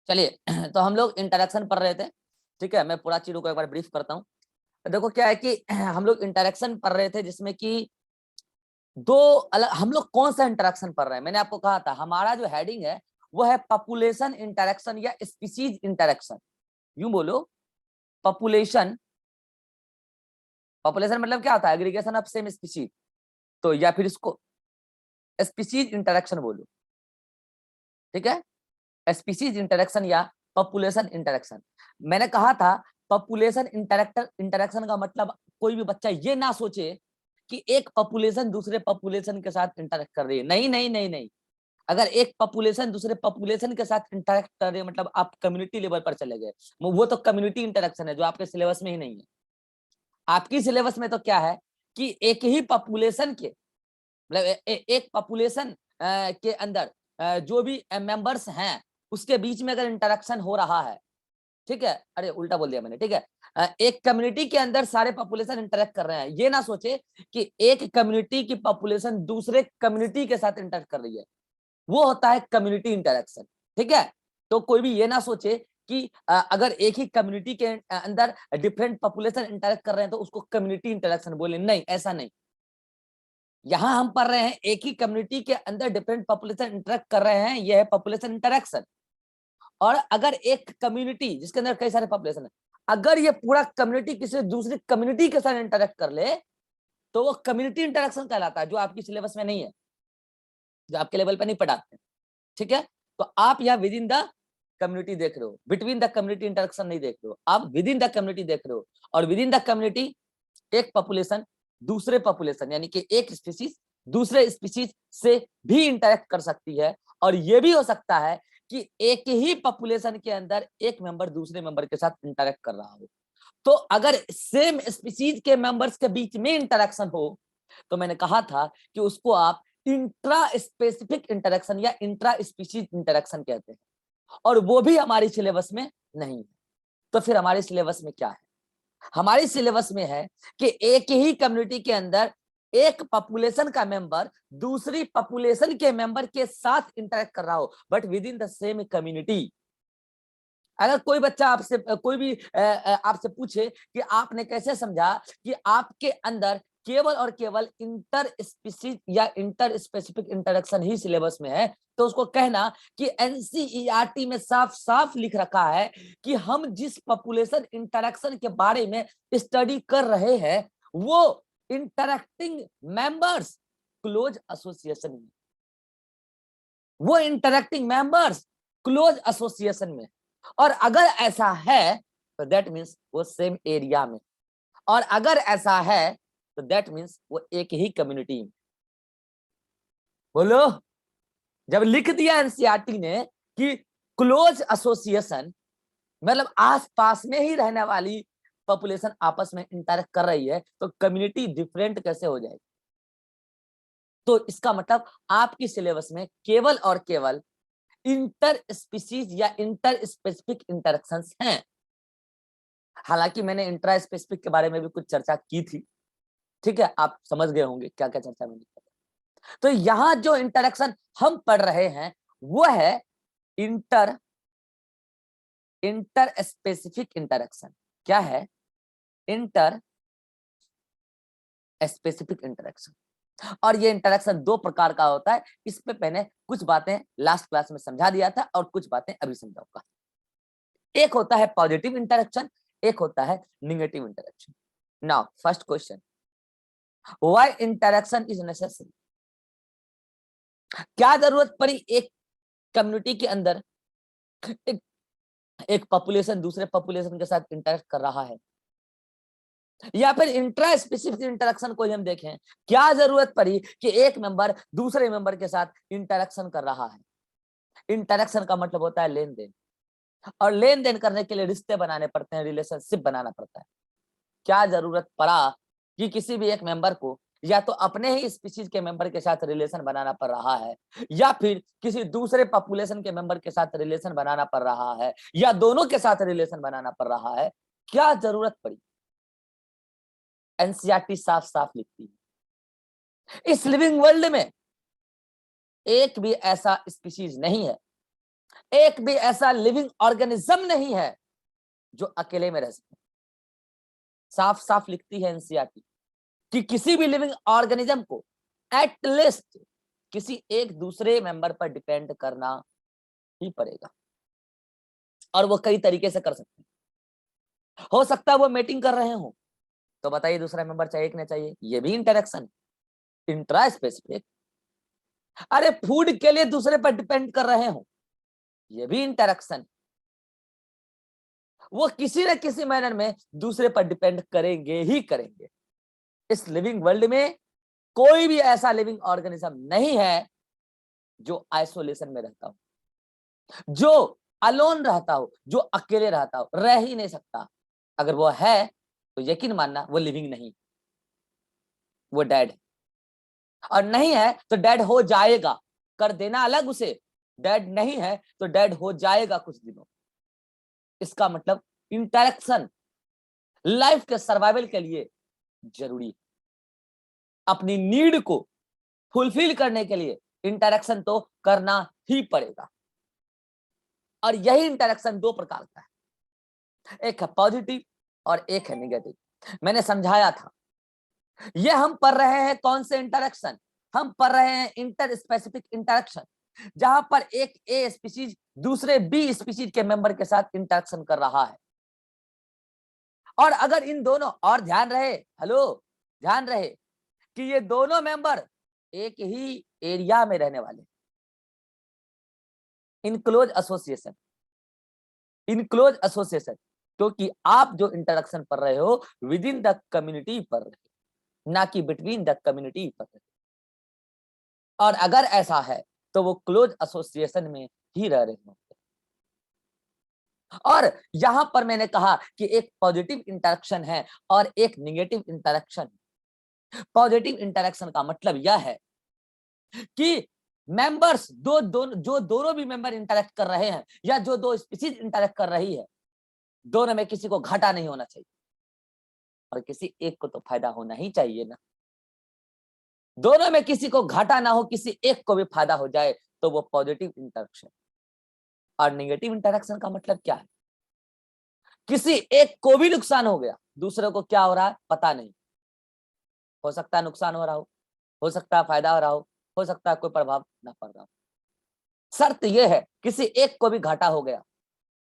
चलिए तो हम लोग इंटरेक्शन पढ़ रहे थे, ठीक है। मैं पूरा चीजों को एक बार ब्रीफ करता हूँ। देखो क्या है कि हम लोग इंटरेक्शन पढ़ रहे थे जिसमें कि दो अलग, हम लोग कौन सा इंटरेक्शन पढ़ रहे हैं। मैंने आपको कहा था हमारा जो हेडिंग है वो है पॉपुलेशन इंटरेक्शन या स्पीशीज इंटरेक्शन। यूं बोलो, पॉपुलेशन, पॉपुलेशन मतलब क्या होता है, एग्रीगेशन ऑफ सेम स्पीशीज, तो या फिर इसको स्पीशीज इंटरेक्शन बोलो, ठीक है। स्पीशीज इंटरेक्शन या पॉपुलेशन इंटरेक्शन। मैंने कहा था पॉपुलेशन इंटरेक्शन का मतलब कोई भी बच्चा ये ना सोचे कि एक पॉपुलेशन दूसरे पॉपुलेशन के साथ इंटरेक्ट कर रही है। नहीं नहीं नहीं नहीं, अगर एक पॉपुलेशन दूसरे पॉपुलेशन के साथ इंटरेक्ट कर रही है मतलब आप कम्युनिटी लेवल पर चले गए। वो तो कम्युनिटी इंटरेक्शन है जो आपके सिलेबस में ही नहीं है। आपकी सिलेबस में तो क्या है कि एक ही पॉपुलेशन के मतलब एक पॉपुलेशन के अंदर जो भी मेंबर्स हैं उसके बीच में अगर इंटरेक्शन हो रहा है, ठीक है, अरे उल्टा बोल दिया मैंने, ठीक है। एक कम्युनिटी के अंदर सारे पॉपुलेशन इंटरेक्ट कर रहे हैं, ये ना सोचे कि एक कम्युनिटी की पॉपुलेशन दूसरे कम्युनिटी के साथ इंटरेक्ट कर रही है, वो होता है कम्युनिटी इंटरेक्शन, ठीक है। तो कोई भी ये ना सोचे कि अगर एक ही कम्युनिटी के अंदर डिफरेंट पॉपुलेशन इंटरेक्ट कर रहे हैं तो उसको कम्युनिटी इंटरेक्शन बोले, नहीं ऐसा नहीं। यहां हम पढ़ रहे हैं एक ही कम्युनिटी के अंदर डिफरेंट पॉपुलेशन इंटरेक्ट कर रहे हैं, यह है पॉपुलेशन इंटरेक्शन। और अगर एक कम्युनिटी जिसके अंदर कई सारे पॉपुलेशन है, अगर ये पूरा कम्युनिटी किसी दूसरी कम्युनिटी के साथ इंटरेक्ट कर ले तो वो कम्युनिटी इंटरेक्शन कहलाता है, जो आपकी सिलेबस में नहीं है, जो आपके लेवल पर नहीं पढ़ाते, ठीक है। तो आप यहाँ विद इन द कम्युनिटी देख रहे हो, बिटवीन द कम्युनिटी इंटरेक्शन नहीं देख रहे हो, आप विद इन द कम्युनिटी देख रहे हो। और विद इन द कम्युनिटी एक पॉपुलेशन दूसरे पॉपुलेशन यानी कि एक स्पीशीज दूसरे स्पीशीज से भी इंटरेक्ट कर सकती है। और यह भी हो सकता है कि एक ही पॉपुलेशन के अंदर एक मेंबर दूसरे मेंबर के साथ इंटरेक्ट कर रहा हो। तो अगर सेम स्पीशीज के मेंबर्स के बीच में इंटरेक्शन हो तो मैंने कहा था कि उसको आप इंट्रा स्पेसिफिक इंटरेक्शन या इंट्रा स्पीशीज इंटरेक्शन कहते हैं। और वो भी हमारी सिलेबस में नहीं है। तो फिर हमारे सिलेबस में क्या है? हमारी सिलेबस में है कि एक ही कम्युनिटी के अंदर एक पॉपुलेशन का मेंबर दूसरी पॉपुलेशन के मेंबर के साथ इंटरेक्ट कर रहा हो, but with in the same community. अगर कोई बच्चा आपसे कोई भी आपसे पूछे कि आपने कैसे समझा कि आपके अंदर केवल और केवल इंटर स्पीशीज या इंटर स्पेसिफिक इंटरेक्शन ही सिलेबस में है, तो उसको कहना कि एनसीईआरटी में साफ साफ लिख रखा है कि हम जिस पॉपुलेशन इंटरेक्शन के बारे में स्टडी कर रहे हैं वो इंटरेक्टिंग मेंबर्स क्लोज एसोसिएशन में, वो इंटरेक्टिंग मेंबर्स क्लोज एसोसिएशन में। और अगर ऐसा है तो दैट मीन्स वो सेम एरिया में, और अगर ऐसा है तो दैट मीन्स वो एक ही कम्युनिटी में। बोलो, जब लिख दिया एनसीईआरटी ने कि क्लोज एसोसिएशन मतलब आसपास में ही रहने वाली पॉपुलेशन आपस में इंटरेक्ट कर रही है, तो कम्युनिटी डिफरेंट कैसे हो जाएगी? तो इसका मतलब आपकी सिलेबस में केवल और केवल इंटर स्पीशीज या इंटर स्पेसिफिक इंटरेक्शंस हैं। हालांकि मैंने इंट्रा स्पेसिफिक के बारे में भी कुछ चर्चा की थी, ठीक है, आप समझ गए होंगे क्या क्या चर्चा मैंने की। तो यहां जो इंटरेक्शन हम पढ़ रहे हैं वो है इंटर इंटर स्पेसिफिक इंटरेक्शन। क्या है? Inter specific interaction. और ये इंटरेक्शन दो प्रकार का होता है। इस पे मैंने कुछ बातें लास्ट क्लास में समझा दिया था और कुछ बातें अभी समझाऊंगा। एक होता है पॉजिटिव इंटरेक्शन, एक होता है negative interaction. Now first question, why interaction is necessary? क्या जरूरत पड़ी एक कम्युनिटी के अंदर एक, एक पॉपुलेशन दूसरे पॉपुलेशन के साथ इंटरेक्ट कर रहा है, या फिर इंट्रा स्पेसिफिक इंटरेक्शन को हम देखें, क्या जरूरत पड़ी कि एक मेंबर दूसरे मेंबर के साथ इंटरेक्शन कर रहा है? इंटरेक्शन का मतलब होता है लेन देन, और लेन देन करने के लिए रिश्ते बनाने पड़ते हैं, रिलेशनशिप बनाना पड़ता है। क्या जरूरत पड़ा कि किसी भी एक मेंबर को या तो अपने ही स्पीशीज के मेंबर के साथ रिलेशन बनाना पड़ रहा है, या फिर किसी दूसरे पॉपुलेशन के मेंबर के साथ रिलेशन बनाना पड़ रहा है, या दोनों के साथ रिलेशन बनाना पड़ रहा है? क्या जरूरत पड़ी? एनसीईआरटी साफ साफ लिखती है इस लिविंग वर्ल्ड में एक भी ऐसा स्पीशीज नहीं है एक भी ऐसा लिविंग ऑर्गेनिज्म नहीं है जो अकेले में रह सके। साफ साफ लिखती है एनसीईआरटी कि किसी भी लिविंग ऑर्गेनिज्म को एटलीस्ट किसी एक दूसरे मेंबर पर डिपेंड करना ही पड़ेगा, और वो कई तरीके से कर सकते हैं। हो सकता है वो मीटिंग कर रहे हो, तो बताइए दूसरा मेंबर चाहिए कि नहीं चाहिए, ये भी इंटरेक्शन, इंट्रा स्पेसिफिक। अरे फूड के लिए दूसरे पर डिपेंड कर रहे हो, ये भी इंटरेक्शन। वो किसी न किसी मैनर में दूसरे पर डिपेंड करेंगे ही करेंगे। इस लिविंग वर्ल्ड में कोई भी ऐसा लिविंग ऑर्गेनिज्म नहीं है जो आइसोलेशन में रहता हो, जो अलोन रहता हो, जो अकेले रहता हो, रह ही नहीं सकता। अगर वो है तो यकीन मानना वो लिविंग नहीं, वो डेड है। और नहीं है तो डेड हो जाएगा, कर देना अलग उसे, डेड नहीं है तो डेड हो जाएगा कुछ दिनों। इसका मतलब इंटरेक्शन लाइफ के सर्वाइवल के लिए जरूरी है। अपनी नीड को फुलफिल करने के लिए इंटरेक्शन तो करना ही पड़ेगा। और यही इंटरेक्शन दो प्रकार का है, एक है पॉजिटिव और एक है नेगेटिव। मैंने समझाया था, ये हम पढ़ रहे हैं कौन से इंटरेक्शन, हम पढ़ रहे हैं इंटर स्पेसिफिक इंटरेक्शन, जहां पर एक ए स्पीशीज दूसरे बी स्पीशीज के मेंबर के साथ इंटरेक्शन कर रहा है। और अगर इन दोनों, और ध्यान रहे, हेलो ध्यान रहे कि ये दोनों मेंबर एक ही एरिया में रहने वाले, in close association, in close association, क्योंकि आप जो इंटरेक्शन पढ़ रहे हो विद इन द कम्युनिटी पढ़ रहे हो, ना कि बिटवीन द कम्युनिटी पढ़ रहे हो। और अगर ऐसा है तो वो क्लोज एसोसिएशन में ही रह रहे होंगे। और यहां पर मैंने कहा कि एक पॉजिटिव इंटरेक्शन है और एक नेगेटिव इंटरेक्शन। पॉजिटिव इंटरेक्शन का मतलब यह है कि मेंबर्स जो दोनों भी मेंबर इंटरेक्ट कर रहे हैं, या जो दो स्पीशीज इंटरेक्ट कर रही है, दोनों में किसी को घाटा नहीं होना चाहिए, और किसी एक को तो फायदा होना ही चाहिए ना। दोनों में किसी को घाटा ना हो, किसी एक को भी फायदा हो जाए, तो वो पॉजिटिव इंटरेक्शन। और नेगेटिव इंटरेक्शन का मतलब क्या है, किसी एक को भी नुकसान हो गया, दूसरे को क्या हो रहा है पता नहीं, हो सकता है नुकसान हो रहा हो सकता है फायदा हो रहा हो सकता है कोई प्रभाव ना पड़ रहा हो। शर्त यह है किसी एक को भी घाटा हो गया,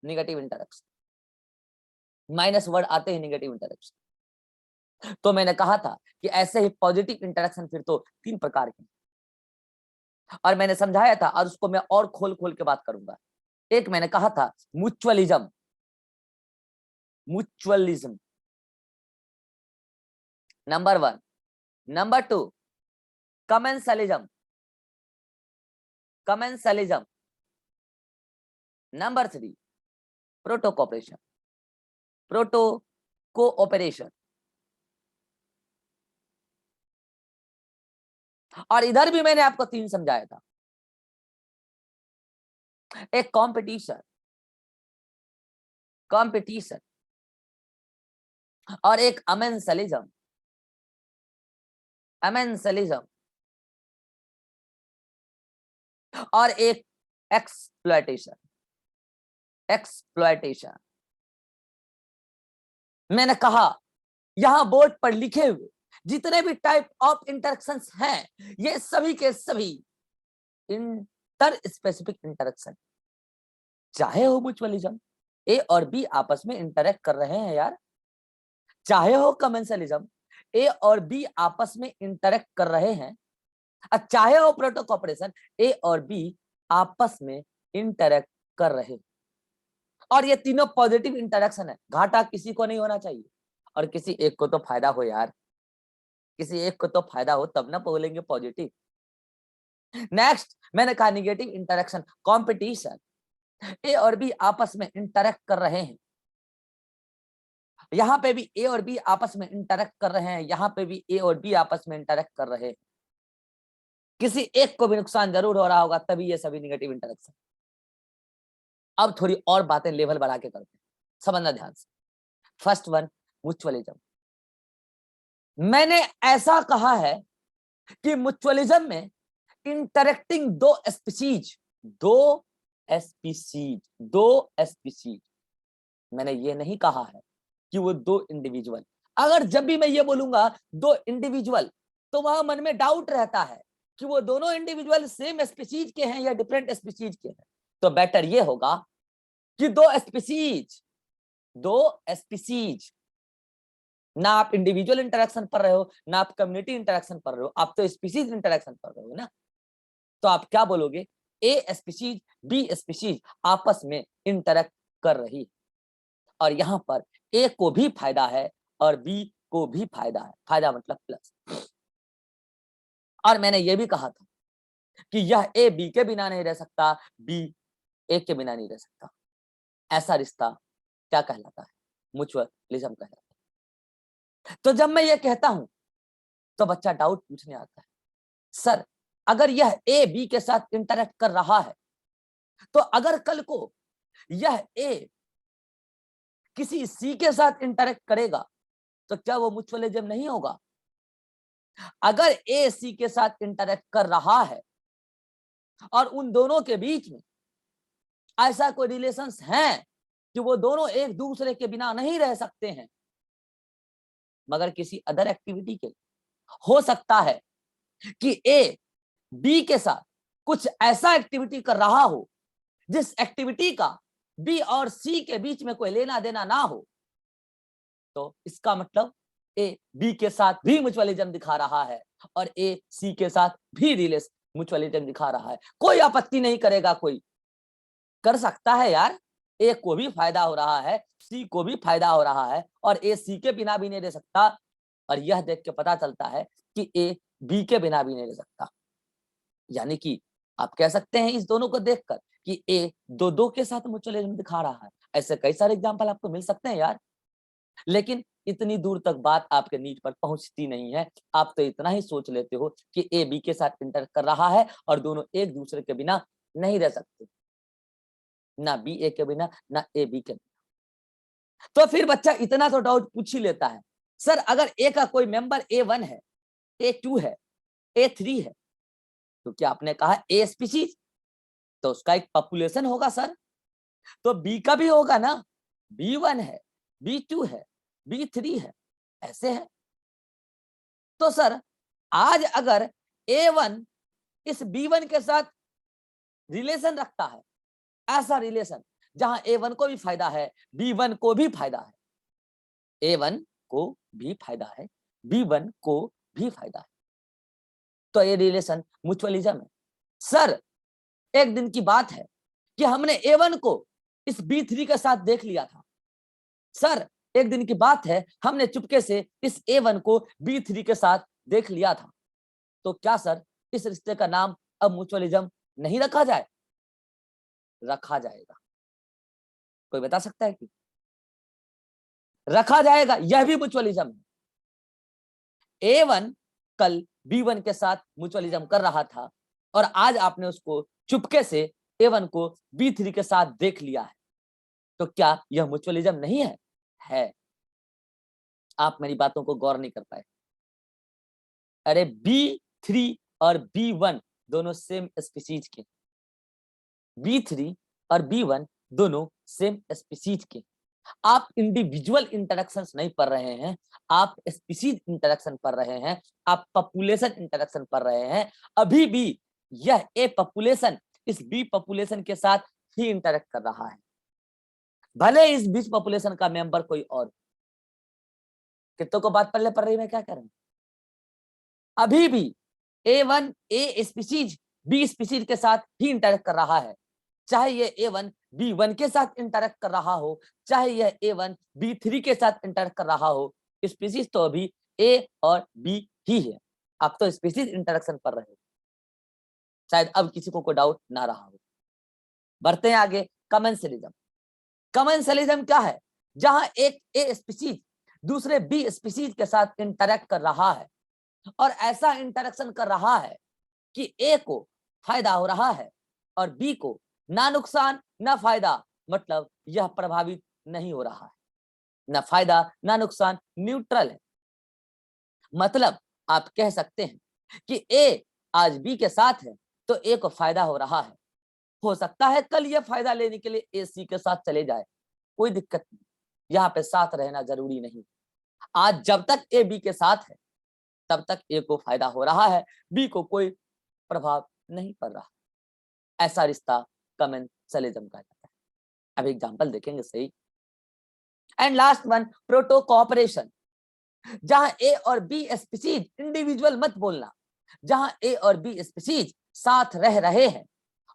नेगेटिव इंटरेक्शन, माइनस वर्ड आते ही नेगेटिव इंटरेक्शन। तो मैंने कहा था कि ऐसे ही पॉजिटिव इंटरेक्शन फिर तो तीन प्रकार के, और मैंने समझाया था, और उसको मैं और खोल खोल के बात करूंगा। एक मैंने कहा था mutualism, mutualism number 1, number 2 commensalism, commensalism, number 3 proto cooperation, proto cooperation. और इधर भी मैंने आपको तीन समझाया था, एक कंपटीशन, कंपटीशन, और एक अमेंसलिज्म, अमेंसलिज्म, और एक एक्सप्लॉयटेशन, एक्सप्लॉयटेशन। मैंने कहा यहां बोर्ड पर लिखे हुए जितने भी टाइप ऑफ इंटरेक्शंस हैं, ये सभी के सभी इंटर स्पेसिफिक इंटरेक्शन। चाहे हो म्यूचुअलिज्म, ए और बी आपस में इंटरेक्ट कर रहे हैं यार, चाहे हो कमेंसलिज्म, ए और बी आपस में इंटरेक्ट कर रहे हैं, चाहे हो प्रोटो कोऑपरेशन, ए और बी आपस में इंटरेक्ट कर रहे हैं। और ये तीनों पॉजिटिव इंटरेक्शन है, घाटा किसी को नहीं होना चाहिए, और किसी एक को तो फायदा हो यार, किसी एक को तो फायदा हो तब ना बोलेंगे पॉजिटिव। नेक्स्ट मैंने कहा निगेटिव इंटरेक्शन, कंपटीशन, ए और बी आपस में इंटरेक्ट कर रहे हैं, यहां पे भी ए और बी आपस में इंटरेक्ट कर रहे हैं, यहां पे भी ए और बी आपस में इंटरेक्ट कर रहे हैं, किसी एक को भी नुकसान जरूर हो रहा होगा, तभी ये सभी निगेटिव इंटरेक्शन। अब थोड़ी और बातें लेवल बढ़ा के करते हैं, समझना ध्यान से। First one mutualism. मैंने ऐसा कहा है कि म्यूचुअलिज्म में इंटरेक्टिंग दो स्पीशीज, दो स्पीसीज, 2 स्पीसीज। मैंने ये नहीं कहा है कि वो 2 इंडिविजुअल। अगर जब भी मैं ये बोलूंगा 2 इंडिविजुअल, तो वहां मन में डाउट रहता है कि वो दोनों इंडिविजुअल सेम स्पीसीज के हैं या डिफरेंट स्पीसीज के हैं। तो बेटर ये होगा कि 2 स्पीसीज, 2 स्पीसीज। ना आप इंडिविजुअल इंटरेक्शन पढ़ रहे हो, ना आप कम्युनिटी इंटरेक्शन पढ़ रहे हो, आप तो स्पीसीज इंटरेक्शन पढ़ रहे हो ना। तो आप क्या बोलोगे, ए स्पीसीज बी स्पीसीज आपस में इंटरेक्ट कर रही, और यहां पर ए को भी फायदा है और बी को भी फायदा है। फायदा मतलब प्लस। और मैंने ये भी कहा था कि यह ए बी के बिना नहीं रह सकता, बी ए के बिना नहीं रह सकता। ऐसा रिश्ता क्या कहलाता है, म्यूचुअलिज्म कहलाता है। तो जब मैं ये कहता हूं तो बच्चा डाउट पूछने आता है, सर अगर यह ए बी के साथ इंटरेक्ट कर रहा है, तो अगर कल को यह ए किसी सी के साथ इंटरेक्ट करेगा तो क्या वो म्यूचुअलिज्म नहीं होगा? अगर ए सी के साथ इंटरेक्ट कर रहा है और उन दोनों के बीच में ऐसा कोई रिलेशंस है कि वो दोनों एक दूसरे के बिना नहीं रह सकते हैं, मगर किसी अदर एक्टिविटी के, हो सकता है कि ए बी के साथ कुछ ऐसा एक्टिविटी कर रहा हो जिस एक्टिविटी का बी और सी के बीच में कोई लेना देना ना हो, तो इसका मतलब ए बी के साथ भी म्यूचुअलिज्म दिखा रहा है और ए सी के साथ भी रिलेशन म्यूचुअलिज्म दिखा रहा है। कोई आपत्ति नहीं करेगा, कोई कर सकता है यार। ए को भी फायदा हो रहा है, सी को भी फायदा हो रहा है, और ए सी के बिना भी नहीं रह सकता। और यह देख के पता चलता है कि ए बी के बिना भी नहीं रह सकता। यानी कि आप कह सकते हैं इस दोनों को देखकर कि ए दो के साथ म्यूचुअलिज्म दिखा रहा है। ऐसे कई सारे एग्जांपल आपको मिल सकते हैं यार, लेकिन इतनी दूर तक बात आपके नीड पर पहुंचती नहीं है। आप तो इतना ही सोच लेते हो कि ए बी के साथ इंटर कर रहा है और दोनों एक दूसरे के बिना नहीं रह सकते, ना बी ए के बिना ना ए बी के बिना। तो फिर बच्चा इतना तो डाउट पूछ ही लेता है, सर अगर ए का कोई मेंबर A1 है, A2 है, A3 है, तो क्या आपने कहा ए स्पीशीज, तो उसका एक पॉपुलेशन होगा सर। तो बी का भी होगा ना, B1 है, B2 है, B3 है, ऐसे है। तो सर आज अगर A1 इस B1 के साथ रिलेशन रखता है, ऐसा रिलेशन जहां A1 को भी फायदा है, B1 को भी फायदा है, A1 को भी फायदा है, B1 को भी फायदा है, तो ये रिलेशन म्यूचुअलिज्म है। सर एक दिन की बात है कि हमने A1 को इस B3 के साथ देख लिया था। सर एक दिन की बात है हमने चुपके से इस A1 को B3 के साथ देख लिया था। तो क्या सर इस रिश्ते का नाम अब म्यूचुअलिज्म नहीं रखा जाए? रखा जाएगा। कोई बता सकता है कि रखा जाएगा? यह भी म्यूचुअलिज्म है। A1 कल B1 के साथ म्यूचुअलिज्म कर रहा था और आज आपने उसको चुपके से A1 को B3 के साथ देख लिया है, तो क्या यह म्यूचुअलिज्म नहीं है? है। आप मेरी बातों को गौर नहीं कर पाए। अरे B3 और B1 दोनों सेम स्पीशीज के, B3 और B1 दोनों सेम स्पीशीज के। आप इंडिविजुअल इंटरेक्शंस नहीं पढ़ रहे हैं, आप स्पीशीज इंटरेक्शन पढ़ रहे हैं, आप पॉपुलेशन इंटरेक्शन पढ़ रहे हैं। अभी भी यह ए पॉपुलेशन इस बी पॉपुलेशन के साथ ही इंटरेक्ट कर रहा है, भले इस बीच पॉपुलेशन का मेंबर कोई और। कितनों को बात पढ़ रही, मैं क्या कर रहा हूं? अभी भी A1 ए स्पीशीज बी स्पीशीज के साथ ही इंटरेक्ट कर रहा है, चाहे ये A1 B1 के साथ इंटरेक्ट कर रहा हो, चाहे यह A1 B3 के साथ इंटरेक्ट कर रहा हो। स्पीशीज तो अभी A और B ही है। आप तो स्पीशीज इंटरेक्शन पर रहे हो, शायद अब किसी को कोई डाउट ना रहा हो। बढ़ते हैं आगे। कमेंसलिज्म। कमेंसलिज्म क्या है? जहां एक ए स्पीशीज दूसरे बी स्पीशीज के साथ इंटरेक्ट कर रहा है और ऐसा इंटरेक्शन कर रहा है कि ए को फायदा हो रहा है और बी को ना नुकसान ना फायदा, मतलब यह प्रभावित नहीं हो रहा है, ना फायदा ना नुकसान, न्यूट्रल है। मतलब आप कह सकते हैं कि ए आज बी के साथ है तो ए को फायदा हो रहा है, हो सकता है कल ये फायदा लेने के लिए ए सी के साथ चले जाए, कोई दिक्कत नहीं, यहाँ पे साथ रहना जरूरी नहीं। आज जब तक ए बी के साथ है तब तक ए को फायदा हो रहा है, बी को कोई प्रभाव नहीं पड़ रहा। ऐसा रिश्ता कमेंसलिज्म कहा जाता है। अब एग्जांपल देखेंगे सही। And last one, proto cooperation, जहां ए और बी स्पीशीज, इंडिविजुअल मत बोलना, जहां ए और बी स्पीशीज साथ रह रहे हैं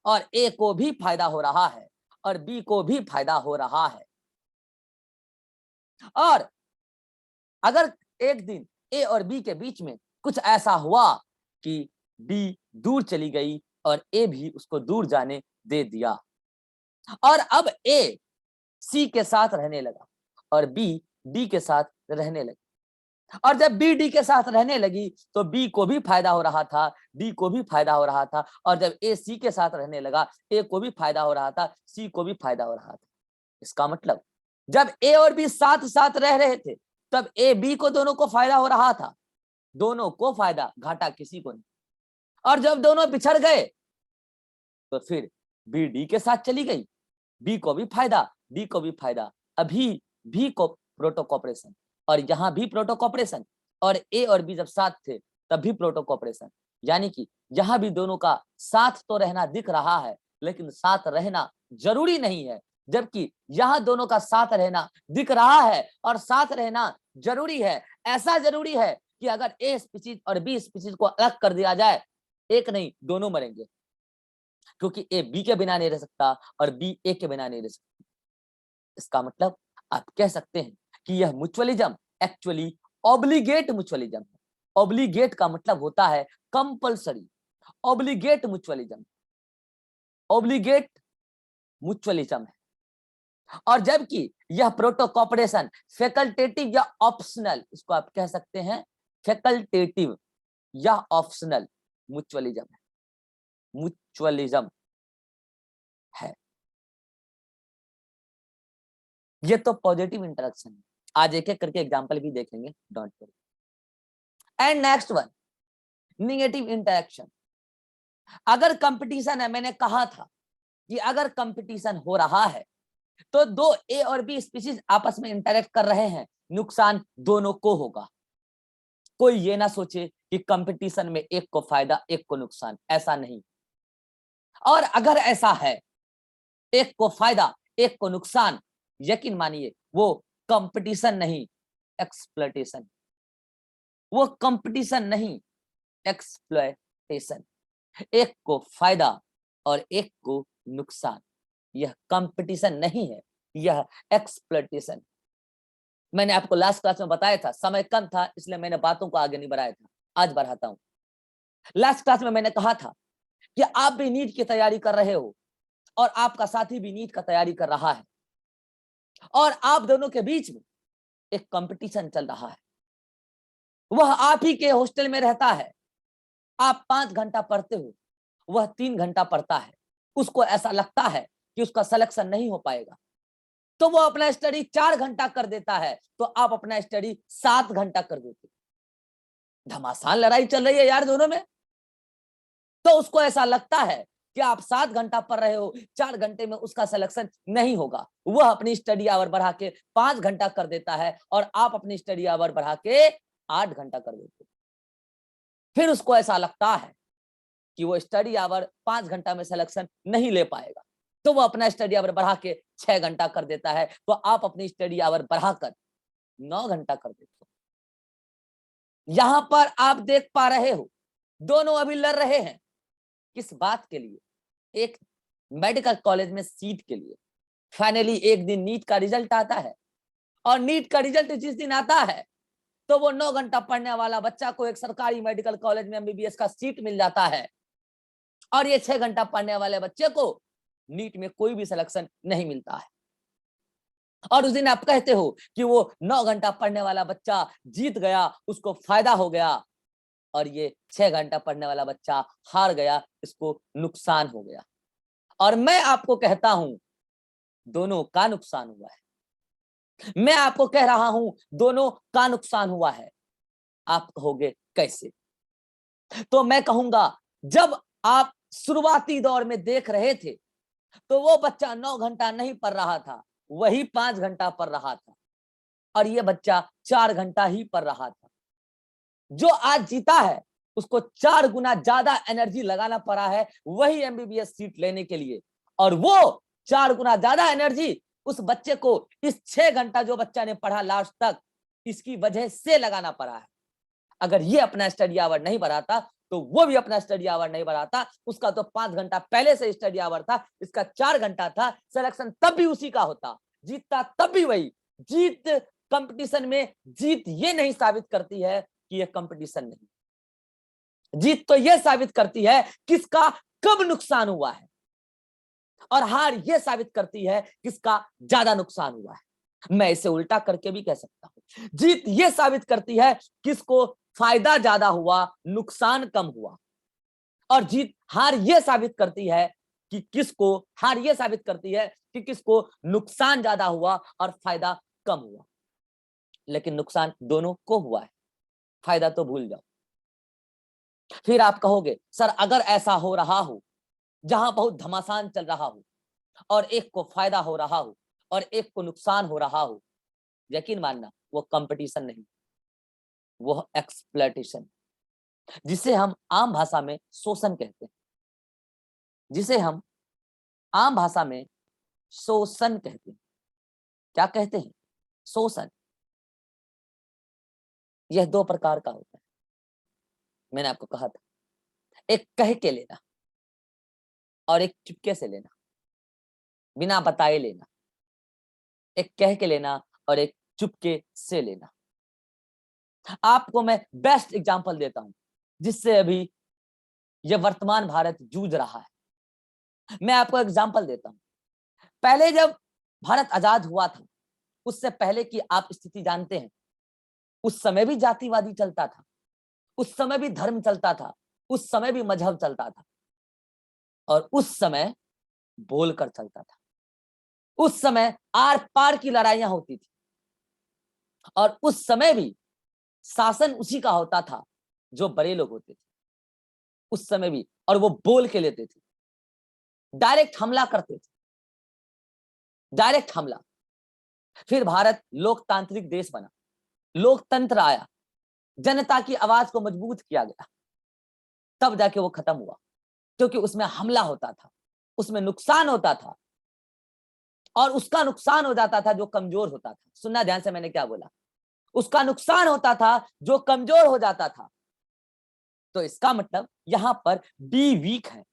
और ए को भी फायदा हो रहा है और बी को भी फायदा हो रहा है, और अगर एक दिन ए और बी के बीच में कुछ ऐसा हुआ कि बी दूर चली गई और ए भी उसको दूर जाने दे दिया, और अब ए सी के साथ रहने लगा और बी डी के साथ रहने लगी, और जब बी डी के साथ रहने लगी तो बी को भी फायदा हो रहा था, डी को भी फायदा हो रहा था, और जब ए सी के साथ रहने लगा ए को भी फायदा हो रहा था, सी को भी फायदा हो रहा था। इसका मतलब जब ए और बी साथ साथ रह रहे थे तब ए बी को दोनों को फायदा हो रहा था, दोनों को फायदा, घाटा किसी को नहीं। और जब दोनों बिछड़ गए तो फिर बी डी के साथ चली गई, बी को भी फायदा, डी को भी फायदा, अभी भी को प्रोटो कोऑपरेशन, और यहां भी प्रोटो कोऑपरेशन, और ए और बी जब साथ थे तब भी प्रोटो कोऑपरेशन। यानी कि यहां भी दोनों का साथ तो रहना दिख रहा है लेकिन साथ रहना जरूरी नहीं है, जबकि यहां दोनों का साथ रहना दिख रहा है और साथ रहना जरूरी है। ऐसा जरूरी है कि अगर ए स्पीशीज और बी स्पीशीज को अलग कर दिया जाए, एक नहीं दोनों मरेंगे, क्योंकि ए बी के बिना नहीं रह सकता और बी ए के बिना नहीं रह सकता। इसका मतलब आप कह सकते हैं कि यह म्यूचुअलिज्म एक्चुअली ऑब्लिगेट म्यूचुअलिज्म है। ऑब्लिगेट का मतलब होता है compulsory, obligate mutualism, obligate mutualism है। और जबकि यह प्रोटो कोऑपरेशन फैकल्टेटिव या ऑप्शनल, इसको आप कह सकते हैं फैकल्टेटिव या ऑप्शनल म्यूचुअलिज्म है, म्यूचुअलिज्म है। ये तो पॉजिटिव इंटरेक्शन है। आज एक एक करके एग्जांपल भी देखेंगे, don't worry. And next one, negative interaction. अगर कंपटीशन है, मैंने कहा था कि अगर कंपटीशन हो रहा है तो दो ए और बी स्पीशीज आपस में इंटरेक्ट कर रहे हैं, नुकसान दोनों को होगा। कोई ये ना सोचे कि कंपटीशन में एक को फायदा एक को नुकसान, ऐसा नहीं। और अगर ऐसा है, एक को फायदा एक को नुकसान, यकीन मानिए वो कंपटीशन नहीं एक्सप्लॉयटेशन, वो कंपटीशन नहीं एक्सप्लॉयटेशन। एक को फायदा और एक को नुकसान, यह कंपटीशन नहीं है, यह एक्सप्लॉयटेशन। मैंने आपको लास्ट क्लास में बताया था, समय कम था इसलिए मैंने बातों को आगे नहीं बढ़ाया था, आज बढ़ाता हूं। लास्ट क्लास में मैंने कहा था कि आप भी नीट की तैयारी कर रहे हो और आपका साथी भी नीट का तैयारी कर रहा है, और आप दोनों के बीच में एक कंपटीशन चल रहा है। वह आप ही के हॉस्टल में रहता है, आप 5 घंटा पढ़ते हो, वह 3 घंटा पढ़ता है। उसको ऐसा लगता है कि उसका सिलेक्शन नहीं हो पाएगा, तो वो अपना स्टडी 4 घंटा कर देता है, तो आप अपना स्टडी 7 घंटा कर देते। घमासान लड़ाई चल रही है यार दोनों में। तो उसको ऐसा लगता है कि आप 7 घंटा पढ़ रहे हो, 4 घंटे में उसका सिलेक्शन नहीं होगा। वह अपनी स्टडी आवर बढ़ा के 5 घंटा कर देता है और आप अपनी स्टडी आवर बढ़ा के 8 घंटा कर देते। फिर उसको ऐसा लगता है कि वो स्टडी आवर 5 घंटा में सिलेक्शन नहीं ले पाएगा, तो वो अपना स्टडी आवर बढ़ा के 6 घंटा कर देता है, तो आप अपनी स्टडी आवर बढ़ाकर 9 घंटा कर देते हो। यहां पर आप देख पा रहे हो दोनों अभी लड़ रहे हैं किस बात के लिए? एक मेडिकल कॉलेज में सीट के लिए। फाइनली एक दिन नीट का रिजल्ट आता है, और नीट का रिजल्ट जिस दिन आता है तो वो 9 घंटा पढ़ने वाला बच्चा को एक सरकारी मेडिकल कॉलेज में एमबीबीएस का सीट मिल जाता है, और ये 6 घंटा पढ़ने वाले बच्चे को नीट में कोई भी सिलेक्शन नहीं मिलता है। और उस दिन आप कहते हो कि वो 9 घंटा पढ़ने वाला बच्चा जीत गया, उसको फायदा हो गया, और ये 6 घंटा पढ़ने वाला बच्चा हार गया, इसको नुकसान हो गया। और मैं आपको कहता हूं दोनों का नुकसान हुआ है। मैं आपको कह रहा हूं दोनों का नुकसान हुआ है। आप कहोगे कैसे? तो मैं कहूंगा जब आप शुरुआती दौर में देख रहे थे तो वो बच्चा 9 घंटा नहीं पढ़ रहा था, वही 5 घंटा पढ़ रहा था, और ये बच्चा 4 घंटा ही पढ़ रहा था। जो आज जीता है उसको 4 गुना ज्यादा एनर्जी लगाना पड़ा है वही एमबीबीएस सीट लेने के लिए, और वो 4 गुना ज्यादा एनर्जी उस बच्चे को इस 6 घंटा जो बच्चा ने पढ़ा लास्ट तक, इसकी वजह से लगाना पड़ा है। अगर ये अपना स्टडी आवर नहीं बढ़ाता तो वो भी अपना स्टडी आवर नहीं बढ़ाता। उसका तो 5 घंटा पहले से स्टडी आवर था, इसका 4 घंटा था। सिलेक्शन तब भी उसी का होता, जीतता तब भी वही। जीत कंपटीशन में जीत ये नहीं साबित करती है कि ये कंपटीशन नहीं, जीत तो ये साबित करती है किसका कब नुकसान हुआ है, और हार ये साबित करती है किसका ज्यादा नुकसान हुआ है। मैं इसे उल्टा करके भी कह सकता हूं, जीत ये साबित करती है किसको फायदा ज्यादा हुआ, नुकसान कम हुआ, और जीत हार ये साबित करती है कि किसको, हार ये साबित करती है कि किसको नुकसान ज्यादा हुआ और फायदा कम हुआ। लेकिन नुकसान दोनों को हुआ है, फायदा तो भूल जाओ। फिर आप कहोगे सर अगर ऐसा हो रहा हो जहां बहुत घमासान चल रहा हो और एक को फायदा हो रहा हो और एक को नुकसान हो रहा हो, यकीन मानना वो कंपटीशन नहीं, वो एक्सप्लॉयटेशन, जिसे हम आम भाषा में शोषण कहते हैं, जिसे हम आम भाषा में शोषण कहते हैं। क्या कहते हैं? शोषण। यह 2 प्रकार का होता है, मैंने आपको कहा था, एक कह के लेना और एक चुपके से लेना, बिना बताए लेना। एक कह के लेना और एक चुपके से लेना। आपको मैं बेस्ट एग्जांपल देता हूं जिससे अभी यह वर्तमान भारत जूझ रहा है। मैं आपको एग्जांपल देता हूं, पहले जब भारत आजाद हुआ था उससे पहले की आप स्थिति जानते हैं। उस समय भी जातिवादी चलता था, उस समय भी धर्म चलता था, उस समय भी मजहब चलता था, और उस समय बोलकर चलता था। उस समय आर पार की लड़ाइयां होती थी, और उस समय भी शासन उसी का होता था जो बड़े लोग होते थे उस समय भी, और वो बोल के लेते थे, डायरेक्ट हमला करते थे, डायरेक्ट हमला। फिर भारत लोकतांत्रिक देश बना, लोकतंत्र आया, जनता की आवाज को मजबूत किया गया, तब जाके वो खत्म हुआ। क्योंकि उसमें हमला होता था, उसमें नुकसान होता था, और उसका नुकसान हो जाता था जो कमजोर होता था। सुनना ध्यान से, मैंने क्या बोला, उसका नुकसान होता था जो कमजोर हो जाता था। तो इसका मतलब यहां पर बी वीक है,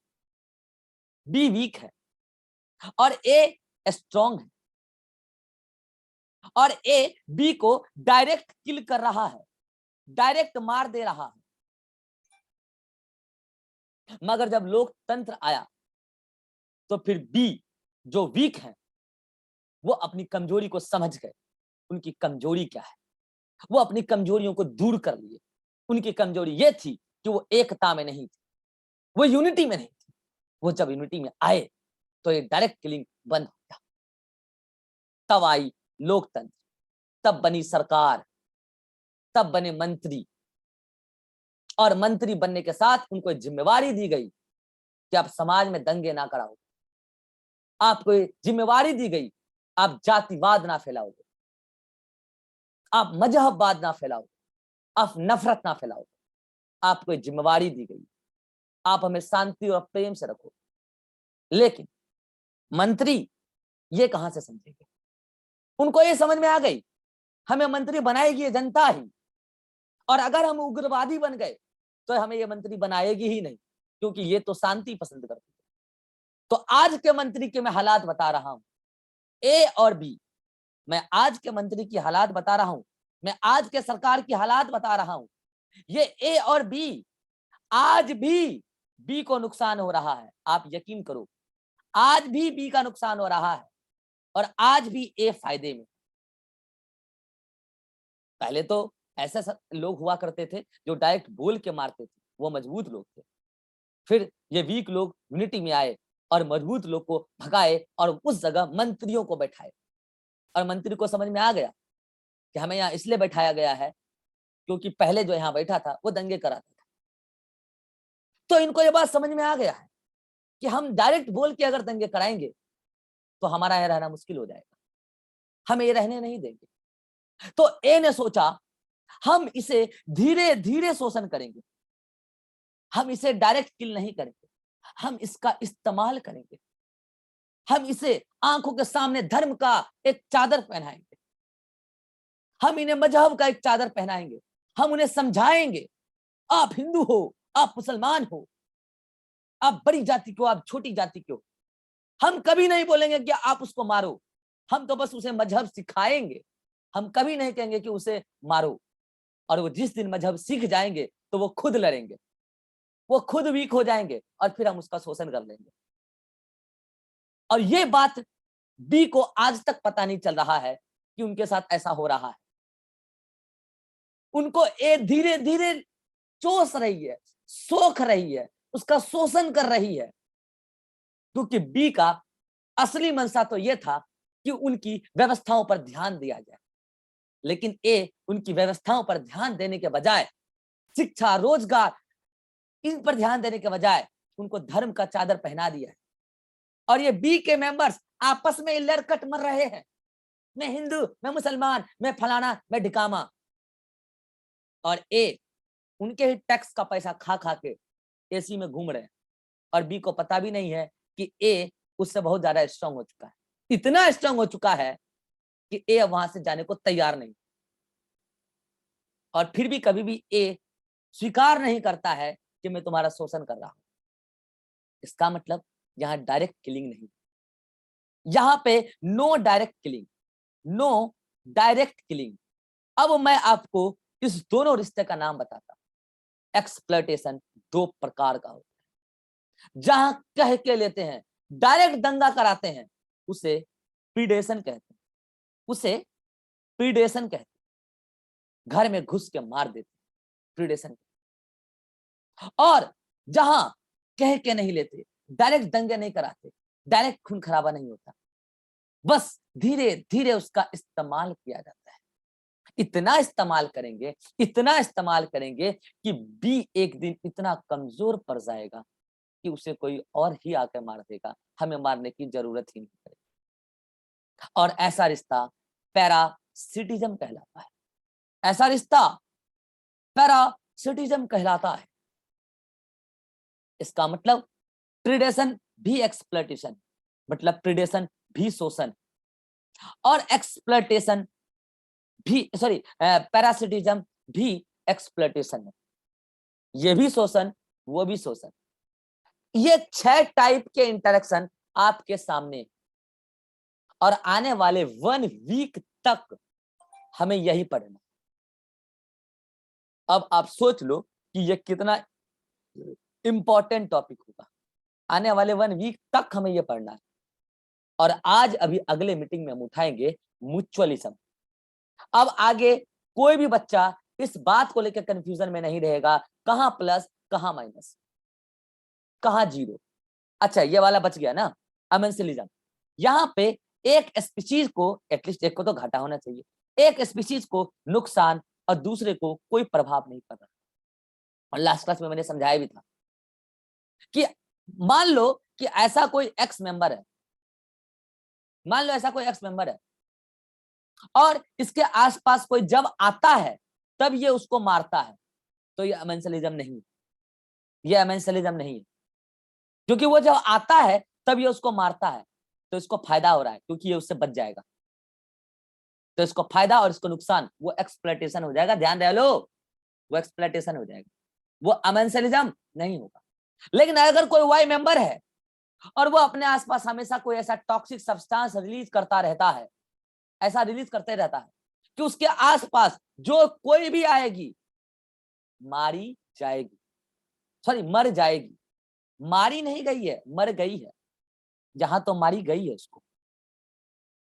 बी वीक है और ए स्ट्रॉन्ग है, और ए बी को डायरेक्ट किल कर रहा है, डायरेक्ट मार दे रहा है। मगर जब लोकतंत्र आया तो फिर बी जो वीक है वो अपनी कमजोरी को समझ गए। उनकी कमजोरी क्या है, वो अपनी कमजोरियों को दूर कर लिए। उनकी कमजोरी ये थी कि वो एकता में नहीं थी, वो यूनिटी में नहीं थी। वो जब यूनिटी में आए तो ये डायरेक्ट किलिंग बंद हो गया। तब आई लोकतंत्र, तब बनी सरकार, तब बने मंत्री, और मंत्री बनने के साथ उनको जिम्मेवारी दी गई कि आप समाज में दंगे ना कराओ, आपको जिम्मेवारी दी गई आप जातिवाद ना फैलाओगे, आप मजहबवाद ना फैलाओ, आप नफरत ना फैलाओ। आपको जिम्मेवारी दी गई, आप हमें शांति और प्रेम से रखो। लेकिन मंत्री ये कहां से समझेंगे? उनको ये समझ में आ गई हमें मंत्री बनाएगी ये जनता ही, और अगर हम उग्रवादी बन गए तो हमें ये मंत्री बनाएगी ही नहीं, क्योंकि ये तो शांति पसंद करते हैं। तो आज के मंत्री के मैं हालात बता रहा हूं, ए और बी। मैं आज के मंत्री की हालात बता रहा हूं, मैं आज के सरकार की हालात बता रहा हूं। ये ए और बी, आज भी बी को नुकसान हो रहा है। आप यकीन करो, आज भी बी का नुकसान हो रहा है, और आज भी ए फायदे में। पहले तो ऐसे लोग हुआ करते थे जो डायरेक्ट बोल के मारते थे, वो मजबूत लोग थे। फिर ये वीक लोग यूनिटी में आए और मजबूत लोग को भगाए और उस जगह मंत्रियों को बैठाए, और मंत्री को समझ में आ गया कि हमें यहाँ इसलिए बैठाया गया है क्योंकि पहले जो यहाँ बैठा था वो दंगे कराता था। तो इनको ये बात समझ में आ गया है कि हम डायरेक्ट बोल के अगर दंगे कराएंगे तो हमारा यहाँ रहना मुश्किल हो जाएगा, हम ये रहने नहीं देंगे। तो ए ने सोचा हम इसे धीरे धीरे शोषण करेंगे, हम इसे डायरेक्ट किल नहीं करेंगे, हम इसका इस्तेमाल करेंगे, हम इसे आंखों के सामने धर्म का एक चादर पहनाएंगे, हम इन्हें मजहब का एक चादर पहनाएंगे, हम उन्हें समझाएंगे आप हिंदू हो, आप मुसलमान हो, आप बड़ी जाति को, आप छोटी जाति को। हम कभी नहीं बोलेंगे कि आप उसको मारो, हम तो बस उसे मजहब सिखाएंगे, हम कभी नहीं कहेंगे कि उसे मारो। और वो जिस दिन मजहब सीख जाएंगे तो वो खुद लड़ेंगे, वो खुद वीक हो जाएंगे और फिर हम उसका शोषण कर लेंगे। और ये बात बी को आज तक पता नहीं चल रहा है कि उनके साथ ऐसा हो रहा है। उनको ए धीरे धीरे चोस रही है, सोख रही है, उसका शोषण कर रही है, क्योंकि बी का असली मंशा तो यह था कि उनकी व्यवस्थाओं पर ध्यान दिया जाए, लेकिन ए उनकी व्यवस्थाओं पर ध्यान देने के बजाय, शिक्षा, रोजगार, इन पर ध्यान देने के बजाय उनको धर्म का चादर पहना दिया है। और ये बी के मेंबर्स आपस में लड़कट मर रहे हैं, मैं हिंदू, मैं मुसलमान, मैं फलाना, मैं ढिकामा। और ए उनके ही टैक्स का पैसा खा खा के एसी में घूम रहे हैं, और बी को पता भी नहीं है कि ए उससे बहुत ज्यादा स्ट्रांग हो चुका है, इतना स्ट्रांग हो चुका है कि ए वहां से जाने को तैयार नहीं। और फिर भी कभी भी ए स्वीकार नहीं करता है कि मैं तुम्हारा शोषण कर रहा हूं। इसका मतलब यहां डायरेक्ट किलिंग नहीं, यहां पे no direct killing, no direct killing. अब मैं आपको इस दोनों रिश्ते का नाम बताता हूं। एक्सप्लॉयटेशन दो प्रकार का होता है, जहां कह के लेते हैं, डायरेक्ट दंगा कराते हैं, उसे प्रीडेशन कहते हैं, उसे प्रीडेशन कहते हैं, घर में घुस के मार देते हैं, प्रीडेशन। और जहां कह के नहीं लेते, डायरेक्ट दंगे नहीं कराते, डायरेक्ट खून खराबा नहीं होता, बस धीरे धीरे उसका इस्तेमाल किया जाता है। इतना इस्तेमाल करेंगे, इतना इस्तेमाल करेंगे कि बी एक दिन इतना कमजोर पड़ जाएगा कि उसे कोई और ही आकर मार देगा, हमें मारने की जरूरत ही नहीं पड़ेगी। और ऐसा रिश्ता पैरासिटिज्म कहलाता है, ऐसा रिश्ता पैरासिटिज्म कहलाता है। इसका मतलब प्रीडेशन भी एक्सप्लॉयटेशन, मतलब प्रीडेशन भी शोषण, और एक्सप्लॉयटेशन भी, सॉरी, पैरासिटिज्म भी एक्सप्लॉयटेशन है, ये भी शोषण, वो भी शोषण। ये 6 टाइप के इंटरेक्शन आपके सामने, और आने वाले 1 वीक तक हमें यही पढ़ना। अब आप सोच लो कि ये कितना इंपॉर्टेंट टॉपिक होगा, आने वाले 1 वीक तक हमें ये पढ़ना है। और आज अभी अगले मीटिंग में हम उठाएंगे म्यूचुअलिज्म। अब आगे कोई भी बच्चा इस बात को लेकर कंफ्यूजन में नहीं रहेगा, कहां प्लस, कहां माइनस, कहां जीरो। अच्छा, ये वाला बच गया ना, अमेंसलिज्म। यहां पे एक स्पीशीज को, एटलीस्ट एक को तो घाटा होना चाहिए, एक स्पीशीज को नुकसान और दूसरे को कोई प्रभाव नहीं पड़ रहा। और लास्ट क्लास में मैंने समझाया भी था कि मान लो कि ऐसा कोई एक्स मेंबर है, मान लो ऐसा कोई एक्स मेंबर है, और इसके आसपास कोई जब आता है तब ये उसको मारता है, तो ये अमेंसलिज्म नहीं है, ये अमेंसलिज्म नहीं है, क्योंकि वो जब आता है तब ये उसको मारता है, तो इसको फायदा हो रहा है क्योंकि ये उससे बच जाएगा, तो इसको फायदा और इसको नुकसान, वो एक्सप्लॉयटेशन हो जाएगा। ध्यान रह लो, वो एक्सप्लॉयटेशन हो जाएगा, वो अमेंसलिज्म नहीं होगा। लेकिन अगर कोई वाई मेंबर है और वो अपने आसपास हमेशा कोई ऐसा टॉक्सिक सब्सटेंस रिलीज करता रहता है, ऐसा रिलीज करते रहता है कि उसके आसपास जो कोई भी आएगी मारी जाएगी, सॉरी मर जाएगी, मारी नहीं गई है, मर गई है, जहां तो मारी गई है उसको,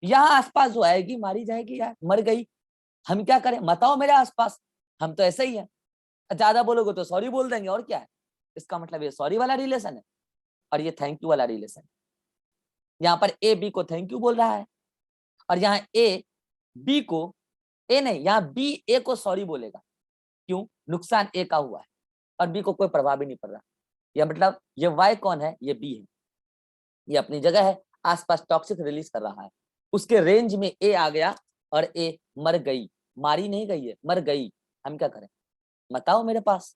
यहां आसपास जो आएगी मारी जाएगी, यार मर गई, हम क्या करें, बताओ मेरे आसपास, हम तो ऐसे ही है, ज्यादा बोलोगे तो सॉरी बोल देंगे, और क्या है। इसका मतलब ये सॉरी वाला रिलेशन है और ये थैंक यू वाला रिलेशन। यहाँ पर ए बी को थैंक यू बोल रहा है, और यहाँ ए बी को, ए नहीं, यहाँ बी ए को सॉरी बोलेगा, क्यों, नुकसान ए का हुआ है और बी को कोई प्रभाव ही नहीं पड़ रहा। यह मतलब ये वाई कौन है, ये बी है, ये अपनी जगह है, आसपास टॉक्सिक रिलीज कर रहा है, उसके रेंज में ए आ गया और ए मर गई, मारी नहीं गई है, मर गई, हम क्या करें बताओ मेरे पास।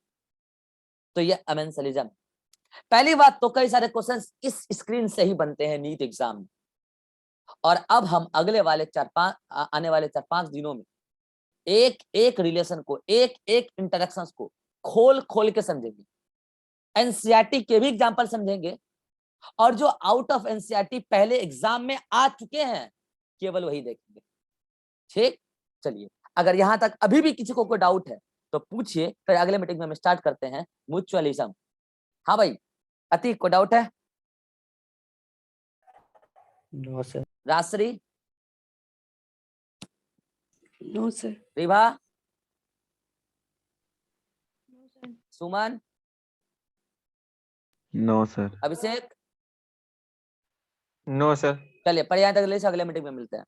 तो ये अमेंसलिज्म। पहली बात तो कई सारे क्वेश्चंस इस स्क्रीन से ही बनते हैं नीट एग्जाम में, और अब हम अगले वाले आने वाले 4-5 दिनों में एक एक रिलेशन को, एक एक इंटरेक्शंस को खोल खोल के समझेंगे, एनसीईआरटी के भी एग्जांपल समझेंगे, और जो आउट ऑफ एनसीईआरटी पहले एग्जाम में आ चुके हैं केवल वही देखेंगे। ठीक, चलिए, अगर यहां तक अभी भी किसी को कोई डाउट है तो पूछिए, फिर अगले मीटिंग में हम स्टार्ट करते हैं म्यूचुअलिज्म। हाँ भाई, अतीक को डाउट है? No sir. Rajshree, no sir. Ribha, Suman, no sir. Abhishek, no sir. चलिए पढ़िए तक ले, अगले मीटिंग में मिलते हैं।